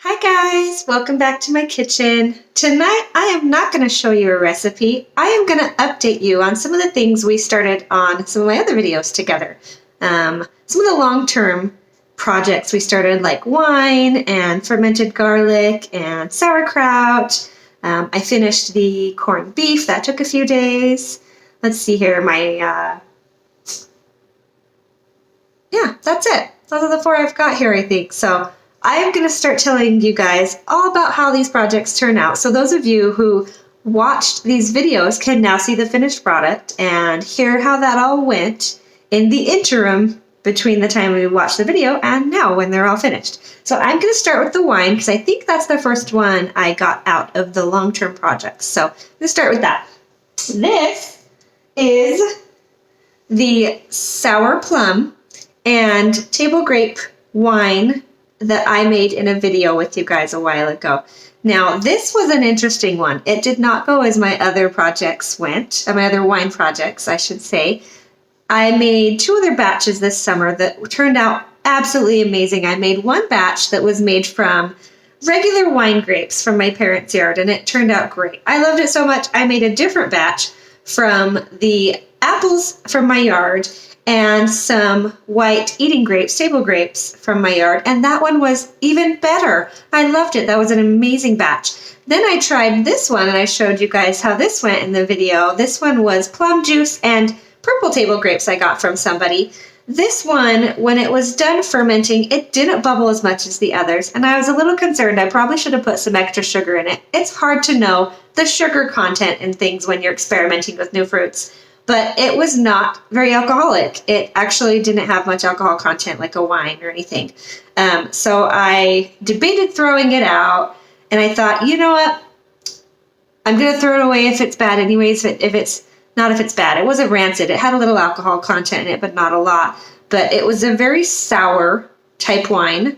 Hi guys, welcome back to my kitchen. Tonight I am not going to show you a recipe. I am going to update you on some of the things we started on some of my other videos together. Some of the long-term projects we started, like wine and fermented garlic and sauerkraut. I finished the corned beef. That took a few days. Let's see here. That's it. Those are the four I've got here, I think. So I am going to start telling you guys all about how these projects turn out. So those of you who watched these videos can now see the finished product and hear how that all went in the interim between the time we watched the video and now when they're all finished. So I'm going to start with the wine because I think that's the first one I got out of the long-term projects. So I'm going to start with that. This is the sour plum and table grape wine that I made in a video with you guys a while ago. Now, this was an interesting one. It did not go as my other projects went, my other wine projects, I should say. I made two other batches this summer that turned out absolutely amazing. I made one batch that was made from regular wine grapes from my parents' yard, and it turned out great. I loved it so much, I made a different batch from the apples from my yard and some white eating grapes, table grapes from my yard, and that one was even better. I loved it. That was an amazing batch. Then I tried this one, and I showed you guys how this went in the video. This one was plum juice and purple table grapes I got from somebody. This one, when it was done fermenting, it didn't bubble as much as the others, and I was a little concerned. I probably should have put some extra sugar in it. It's hard to know the sugar content in things when you're experimenting with new fruits. But it was not very alcoholic. It actually didn't have much alcohol content like a wine or anything. So I debated throwing it out, and I thought, you know what? I'm going to throw it away if it's bad anyways, if it's bad. It wasn't rancid. It had a little alcohol content in it, but not a lot. But it was a very sour type wine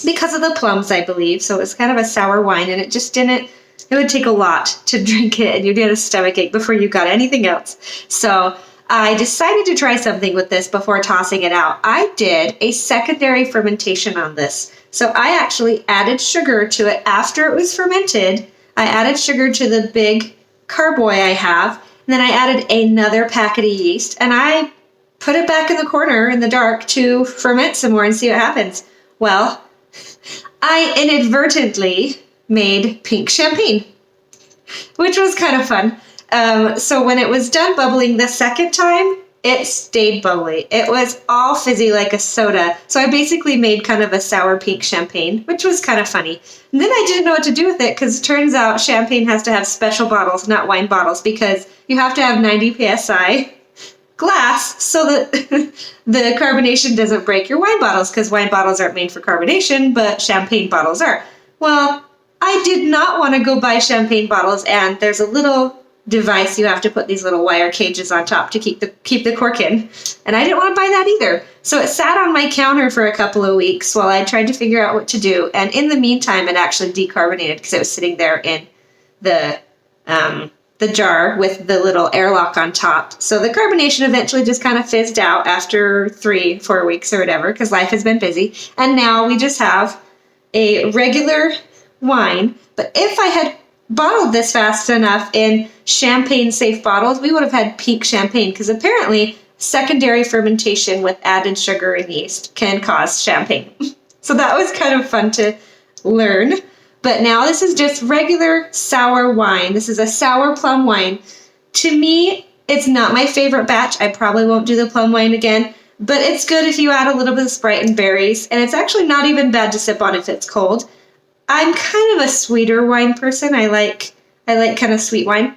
because of the plums, I believe. So it was kind of a sour wine, and it just didn't. It would take a lot to drink it, and you'd get a stomachache before you got anything else. So I decided to try something with this before tossing it out. I did a secondary fermentation on this. So I actually added sugar to it after it was fermented. I added sugar to the big carboy I have, and then I added another packet of yeast, and I put it back in the corner in the dark to ferment some more and see what happens. Well, I inadvertently made pink champagne, which was kind of fun. So when it was done bubbling the second time, it stayed bubbly. It was all fizzy like a soda. So I basically made kind of a sour pink champagne, which was kind of funny. And then I didn't know what to do with it because it turns out champagne has to have special bottles, not wine bottles, because you have to have 90 psi glass so that the carbonation doesn't break your wine bottles, because wine bottles aren't made for carbonation, but champagne bottles are. Well, I did not want to go buy champagne bottles, and there's a little device you have to put these little wire cages on top to keep the cork in, and I didn't want to buy that either. So it sat on my counter for a couple of weeks while I tried to figure out what to do, and in the meantime, it actually decarbonated because it was sitting there in the jar with the little airlock on top. So the carbonation eventually just kind of fizzed out after 3-4 weeks or whatever, because life has been busy, and now we just have a regular wine. But if I had bottled this fast enough in champagne safe bottles, we would have had pink champagne, because apparently secondary fermentation with added sugar and yeast can cause champagne. So that was kind of fun to learn. But now this is just regular sour wine. This is a sour plum wine. To me, it's not my favorite batch. I probably won't do the plum wine again, but it's good if you add a little bit of Sprite and berries, and it's actually not even bad to sip on if it's cold. I'm kind of a sweeter wine person. I like kind of sweet wine.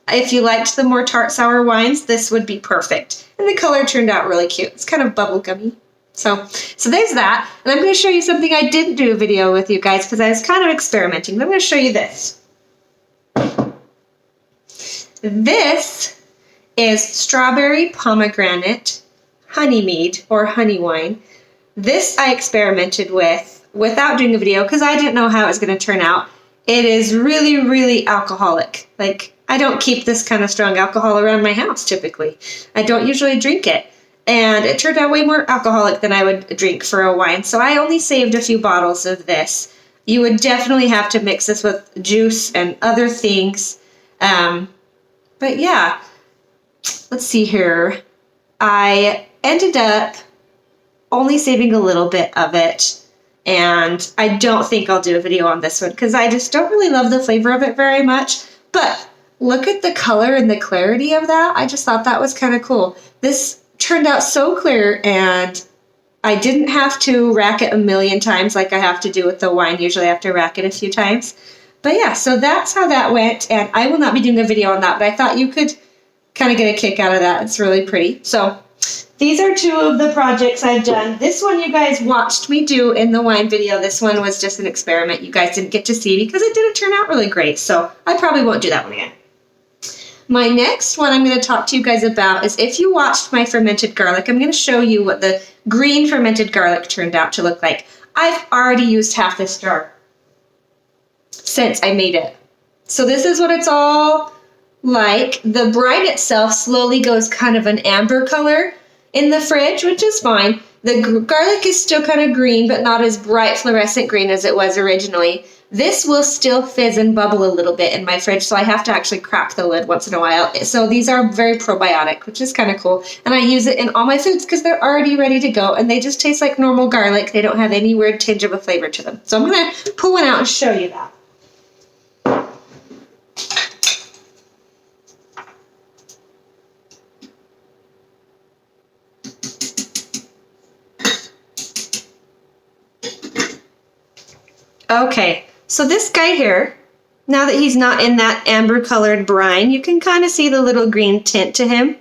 If you liked the more tart sour wines, this would be perfect. And the color turned out really cute. It's kind of bubblegummy. So there's that. And I'm going to show you something I didn't do a video with you guys because I was kind of experimenting. But I'm going to show you this. This is strawberry pomegranate honey mead or honey wine. This I experimented with without doing a video because I didn't know how it was going to turn out. It is really, really alcoholic. Like, I don't keep this kind of strong alcohol around my house typically. I don't usually drink it. And it turned out way more alcoholic than I would drink for a wine. So I only saved a few bottles of this. You would definitely have to mix this with juice and other things. But yeah, let's see here. I ended up only saving a little bit of it, and I don't think I'll do a video on this one because I just don't really love the flavor of it very much. But look at the color and the clarity of that. I just thought that was kind of cool. This turned out so clear, and I didn't have to rack it a million times like I have to do with the wine. Usually I have to rack it a few times. But yeah, so that's how that went, and I will not be doing a video on that, but I thought you could kind of get a kick out of that. It's really pretty. So these are two of the projects I've done. This one you guys watched me do in the wine video. This one was just an experiment you guys didn't get to see because it didn't turn out really great, so I probably won't do that one again. My next one I'm going to talk to you guys about is if you watched my fermented garlic, I'm going to show you what the green fermented garlic turned out to look like. I've already used half this jar since I made it. So this is what it's all like. The brine itself slowly goes kind of an amber color in the fridge, which is fine. The garlic is still kind of green, but not as bright fluorescent green as it was originally. This will still fizz and bubble a little bit in my fridge, so I have to actually crack the lid once in a while. So these are very probiotic, which is kind of cool. And I use it in all my foods because they're already ready to go, and they just taste like normal garlic. They don't have any weird tinge of a flavor to them. So I'm going to pull one out and show you that. Okay, so this guy here, now that he's not in that amber colored brine, you can kind of see the little green tint to him.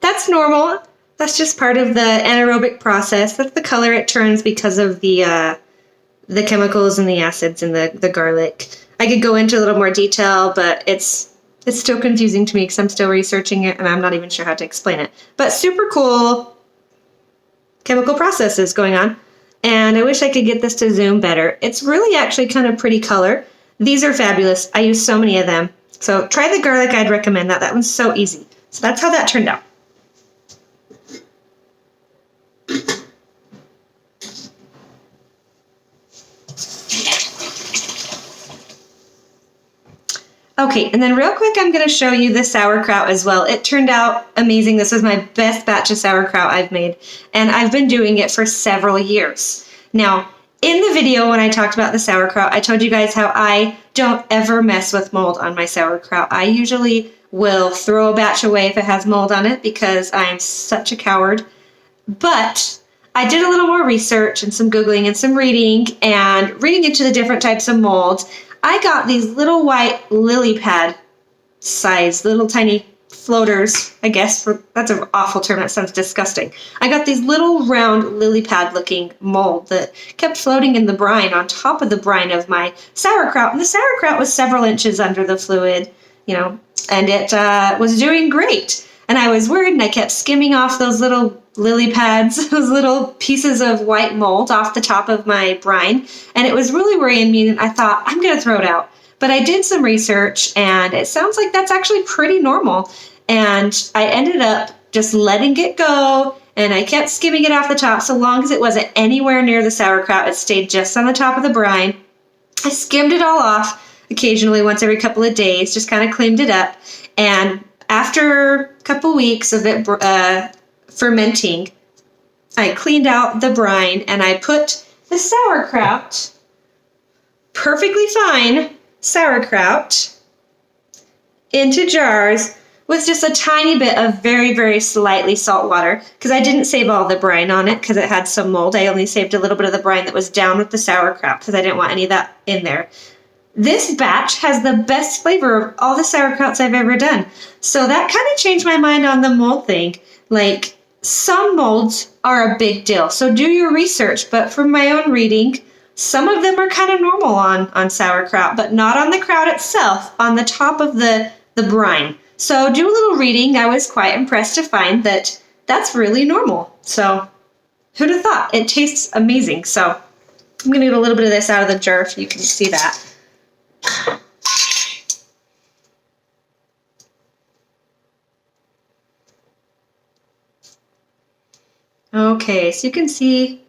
That's normal. That's just part of the anaerobic process. That's the color it turns because of the chemicals and the acids in the garlic. I could go into a little more detail, but it's still confusing to me because I'm still researching it and I'm not even sure how to explain it. But super cool chemical processes going on. And I wish I could get this to zoom better. It's really actually kind of pretty color. These are fabulous. I use so many of them. So try the garlic. I'd recommend that. That one's so easy. So that's how that turned out. Okay, and then real quick, I'm going to show you the sauerkraut as well. It turned out amazing. This was my best batch of sauerkraut I've made, and I've been doing it for several years. Now, in the video when I talked about the sauerkraut, I told you guys how I don't ever mess with mold on my sauerkraut. I usually will throw a batch away if it has mold on it because I'm such a coward. But I did a little more research and some Googling and some reading into the different types of molds. I got these little white lily pad size, little tiny floaters, I guess. That's an awful term. That sounds disgusting. I got these little round lily pad looking mold that kept floating in the brine on top of the brine of my sauerkraut. And the sauerkraut was several inches under the fluid, and it was doing great. And I was worried, and I kept skimming off those little lily pads, those little pieces of white mold off the top of my brine. And it was really worrying me, and I thought, I'm going to throw it out. But I did some research, and it sounds like that's actually pretty normal. And I ended up just letting it go, and I kept skimming it off the top. So long as it wasn't anywhere near the sauerkraut, it stayed just on the top of the brine. I skimmed it all off occasionally, once every couple of days, just kind of cleaned it up. And after a couple weeks of it fermenting, I cleaned out the brine, and I put the sauerkraut, perfectly fine sauerkraut, into jars with just a tiny bit of very, very slightly salt water, because I didn't save all the brine on it because it had some mold. I only saved a little bit of the brine that was down with the sauerkraut because I didn't want any of that in there. This batch has the best flavor of all the sauerkrauts I've ever done. So that kind of changed my mind on the mold thing. Like, some molds are a big deal, so do your research. But from my own reading, some of them are kind of normal on sauerkraut, but not on the kraut itself, on the top of the brine. So do a little reading. I was quite impressed to find that that's really normal. So who'd have thought? It tastes amazing. So I'm going to get a little bit of this out of the jar so you can see that. Okay, so you can see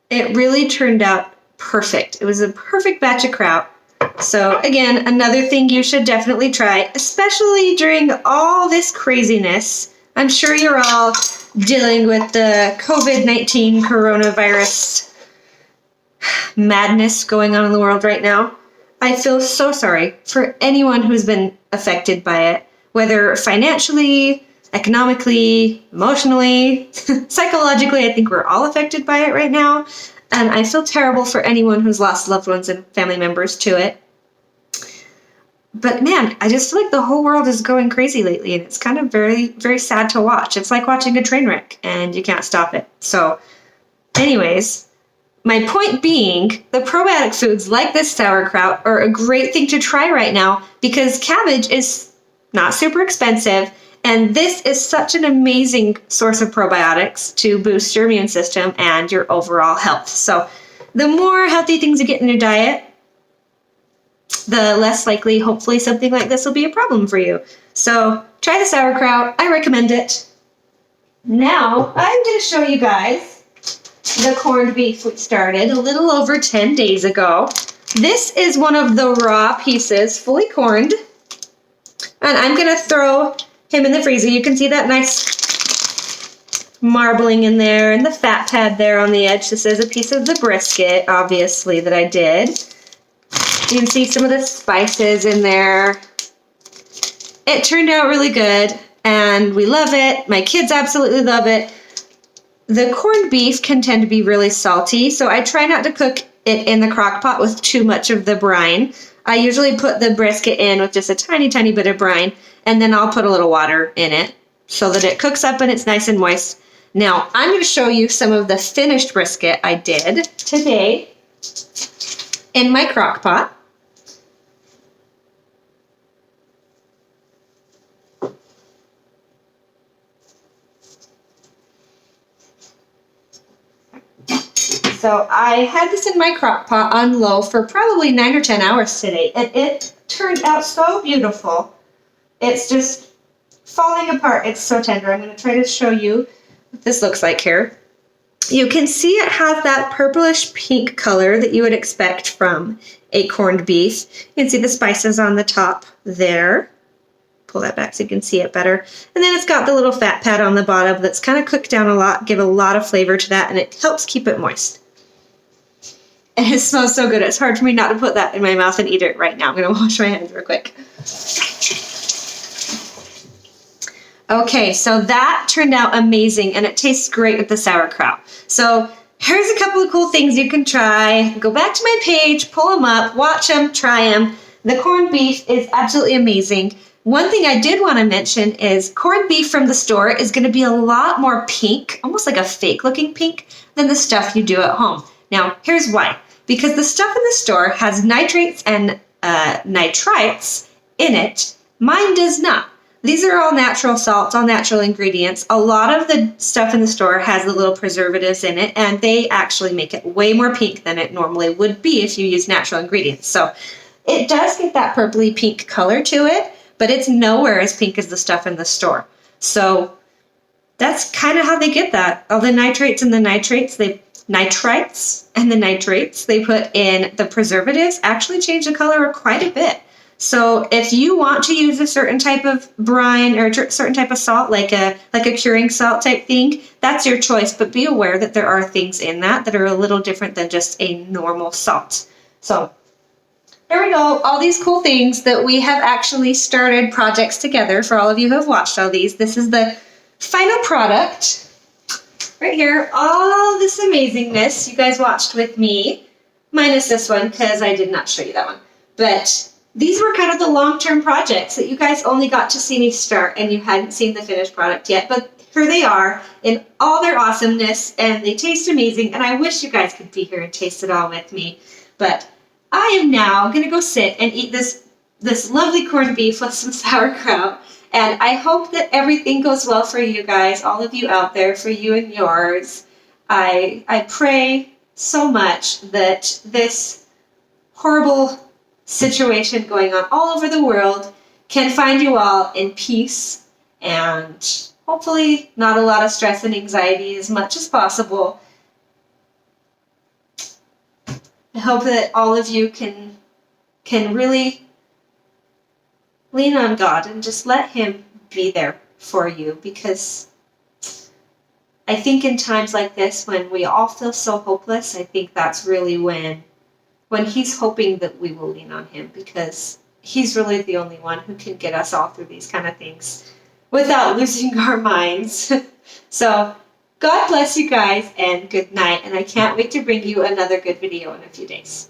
it really turned out perfect. It was a perfect batch of kraut. So again, another thing you should definitely try, especially during all this craziness. I'm sure you're all dealing with the COVID-19 coronavirus madness going on in the world right now. I feel so sorry for anyone who's been affected by it, whether financially, economically, emotionally, psychologically. I think we're all affected by it right now. And I feel terrible for anyone who's lost loved ones and family members to it. But man, I just feel like the whole world is going crazy lately, and it's kind of very, very sad to watch. It's like watching a train wreck, and you can't stop it. So, anyways, my point being, the probiotic foods like this sauerkraut are a great thing to try right now because cabbage is not super expensive, and this is such an amazing source of probiotics to boost your immune system and your overall health. So the more healthy things you get in your diet, the less likely, hopefully, something like this will be a problem for you. So try the sauerkraut. I recommend it. Now, I'm going to show you guys the corned beef we started a little over 10 days ago. This is one of the raw pieces, fully corned. And I'm going to throw him in the freezer. You can see that nice marbling in there and the fat pad there on the edge. This is a piece of the brisket, obviously, that I did. You can see some of the spices in there. It turned out really good, and we love it. My kids absolutely love it. The corned beef can tend to be really salty, so I try not to cook it in the crock pot with too much of the brine. I usually put the brisket in with just a tiny, tiny bit of brine, and then I'll put a little water in it so that it cooks up and it's nice and moist. Now, I'm going to show you some of the finished brisket I did today in my crock pot. So I had this in my crock pot on low for probably 9 or 10 hours today, and it turned out so beautiful. It's just falling apart. It's so tender. I'm going to try to show you what this looks like here. You can see it has that purplish pink color that you would expect from a corned beef. You can see the spices on the top there. Pull that back so you can see it better. And then it's got the little fat pad on the bottom that's kind of cooked down a lot, give a lot of flavor to that, and it helps keep it moist. And it smells so good. It's hard for me not to put that in my mouth and eat it right now. I'm going to wash my hands real quick. Okay, so that turned out amazing, and it tastes great with the sauerkraut. So here's a couple of cool things you can try. Go back to my page, pull them up, watch them, try them. The corned beef is absolutely amazing. One thing I did want to mention is corned beef from the store is going to be a lot more pink, almost like a fake-looking pink, than the stuff you do at home. Now, here's why. Because the stuff in the store has nitrates and nitrites in it. Mine does not. These are all natural salts, all natural ingredients. A lot of the stuff in the store has the little preservatives in it, and they actually make it way more pink than it normally would be if you use natural ingredients. So it does get that purpley pink color to it, but it's nowhere as pink as the stuff in the store. So that's kind of how they get that. All the nitrates and the nitrites and the nitrates they put in the preservatives actually change the color quite a bit. So if you want to use a certain type of brine or a certain type of salt, like a curing salt type thing, that's your choice. But be aware that there are things in that are a little different than just a normal salt. So there we go. All these cool things that we have actually started projects together. For all of you who have watched all these, this is the final product. Right here, all this amazingness you guys watched with me, minus this one because I did not show you that one. But these were kind of the long-term projects that you guys only got to see me start and you hadn't seen the finished product yet. But here they are in all their awesomeness, and they taste amazing. And I wish you guys could be here and taste it all with me. But I am now going to go sit and eat this lovely corned beef with some sauerkraut. And I hope that everything goes well for you guys, all of you out there, for you and yours. I pray so much that this horrible situation going on all over the world can find you all in peace and hopefully not a lot of stress and anxiety as much as possible. I hope that all of you can really lean on God and just let Him be there for you, because I think in times like this, when we all feel so hopeless, I think that's really when He's hoping that we will lean on Him, because He's really the only one who can get us all through these kind of things without losing our minds. So God bless you guys, and good night. And I can't wait to bring you another good video in a few days.